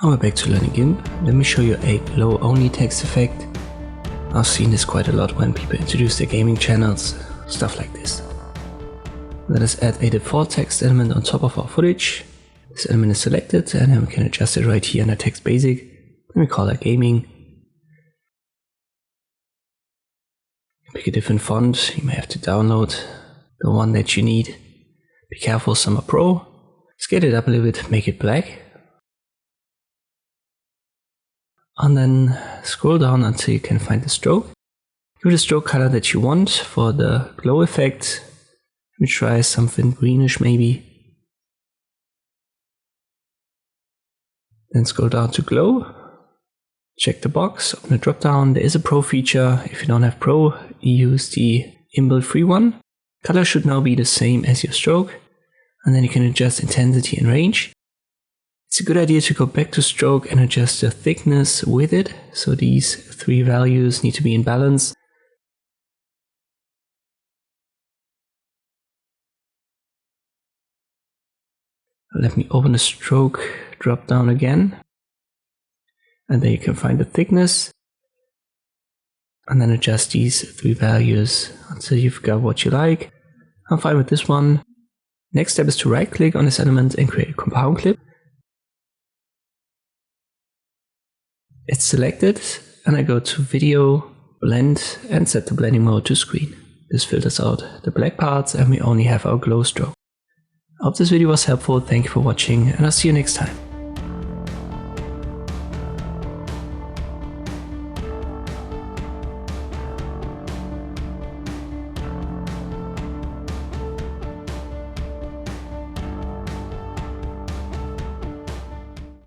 We're back to learning GIMP. Let me show you a glow only text effect. I've seen this quite a lot when people introduce their gaming channels, stuff like this. Let us add a default text element on top of our footage. This element is selected and then we can adjust it right here under text basic. Let me call that gaming. Pick a different font, you may have to download the one that you need. Be careful, some are pro. Scale it up a little bit, make it black. And then scroll down until you can find the stroke. Give it a stroke color that you want for the glow effect. Let me try something greenish maybe. Then scroll down to glow. Check the box, open the drop down. There is a pro feature. If you don't have pro, you use the inbuilt free one. Color should now be the same as your stroke. And then you can adjust intensity and range. It's a good idea to go back to stroke and adjust the thickness with it. So these three values need to be in balance. Let me open the stroke drop down again. And then you can find the thickness. And then adjust these three values until you've got what you like. I'm fine with this one. Next step is to right click on this element and create a compound clip. It's selected and I go to video, blend and set the blending mode to screen. This filters out the black parts and we only have our glow stroke. I hope this video was helpful, thank you for watching and I'll see you next time.